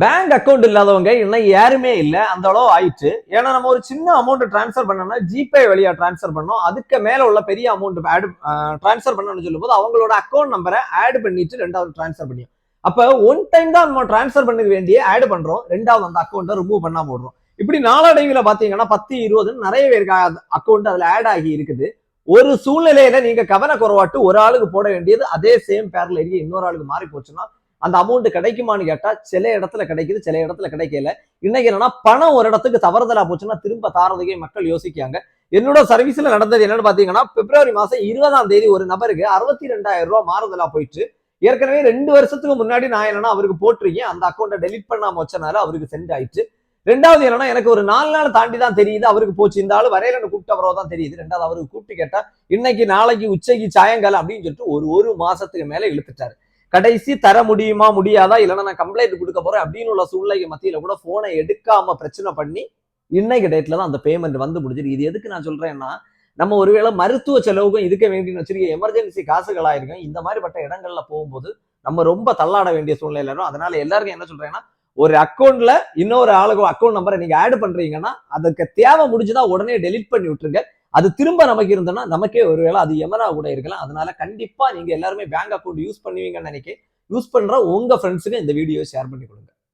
Bank account இல்லாதவங்க இன்னும் யாருமே இல்லை, அந்த அளவு ஆயிடுச்சு. ஏன்னா நம்ம ஒரு சின்ன அமௌண்ட் டிரான்ஸ்ஃபர் பண்ணோம்னா ஜிபே வழியா டிரான்ஸ்ஃபர் பண்ணோம். அதுக்கு மேல உள்ள பெரிய அமௌண்ட் ஆட் டிரான்ஸ்ஃபர் பண்ணணும்னு சொல்லும் போது அவங்களோட அக்கௌண்ட் நம்பரை ஆட் பண்ணிட்டு ரெண்டாவது டிரான்ஸ்ஃபர் பண்ணியும். அப்ப ஒன் டைம் தான் நம்ம டிரான்ஸ்ஃபர் பண்ண வேண்டிய ஆட் பண்றோம், ரெண்டாவது அந்த அக்கௌண்ட்டை ரிமூவ் பண்ணாம போடுறோம். இப்படி நாளடைவில் பாத்தீங்கன்னா 10-20 நிறைய பேருக்கு அக்கௌண்ட் அதுல ஆட் ஆகி இருக்குது. ஒரு சூழ்நிலையில நீங்க கவனக்குறைவாட்டு ஒரு ஆளுக்கு போட வேண்டியது அதே சேம் பேர்ல இருக்கு இன்னொரு ஆளுக்கு மாறி போச்சுன்னா அந்த அமௌண்ட் கிடைக்குமான்னு கேட்டா சில இடத்துல கிடைக்குது, சில இடத்துல கிடைக்கல. இன்னைக்கு என்னன்னா பணம் ஒரு இடத்துக்கு தவறுதலா போச்சுன்னா திரும்ப தாரதுக்கே மக்கள் யோசிக்காங்க. என்னோட சர்வீஸ்ல நடந்தது என்னன்னு பாத்தீங்கன்னா பிப்ரவரி மாசம் 20ஆம் தேதி ஒரு நபருக்கு 62,000 ரூபாய் மாறுதலா போயிட்டு ஏற்கனவே 2 வருஷத்துக்கு முன்னாடி நான் என்னன்னா அவருக்கு போட்டிருக்கேன், அந்த அக்கௌண்ட்டை டெலிட் பண்ணாம வச்சனால அவருக்கு சென்ட் ஆயிடுச்சு. ரெண்டாவது என்னன்னா எனக்கு ஒரு 4 நாள் தாண்டி தான் தெரியுது அவருக்கு போச்சு, இந்த ஆளு வரையில கூப்பிட்ட அப்புறம் தான் தெரியுது. ரெண்டாவது அவருக்கு கூப்பிட்டு கேட்டா இன்னைக்கு நாளைக்கு உச்சைக்கு சாயங்காலம் அப்படின்னு சொல்லிட்டு ஒரு மாசத்துக்கு மேல இழுத்துட்டாரு. கடைசி தர முடியுமா முடியாதா இல்லைன்னா நான் கம்ப்ளைண்ட் கொடுக்க போறேன் அப்படின்னு உள்ள சூழ்நிலை மத்தியில கூட போனை எடுக்காம பிரச்சனை பண்ணி இன்னைக்கு டேட்ல தான் அந்த பேமெண்ட் வந்து முடிஞ்சிருக்கு. இது எதுக்கு நான் சொல்றேன்னா நம்ம ஒருவேளை மருத்துவ செலவுக்கும் இதுக்க வேண்டிய வச்சிருக்க எமர்ஜென்சி காசுகளாயிருக்கும் இந்த மாதிரிப்பட்ட இடங்கள்ல போகும்போது நம்ம ரொம்ப தள்ளாட வேண்டிய சூழ்நிலை இருக்கும். அதனால எல்லாருக்கும் என்ன சொல்றேன்னா ஒரு அக்கௌண்ட்ல இன்னொரு ஆளுக்கு அக்கௌண்ட் நம்பரை நீங்க ஆட் பண்றீங்கன்னா அதுக்கு தேவை முடிஞ்சுதான் உடனே டெலிட் பண்ணி விட்டுருங்க. அது திரும்ப நமக்கு இருந்தோம்னா நமக்கே ஒருவேளை அது எமனா கூட இருக்கலாம். அதனால கண்டிப்பா நீங்க எல்லாருமே பேங்க் அக்கௌண்ட் யூஸ் பண்ணுவீங்கன்னு நினைக்கிறேன். யூஸ் பண்ற உங்க ஃப்ரெண்ட்ஸுக்கு இந்த வீடியோ ஷேர் பண்ணி கொடுங்க.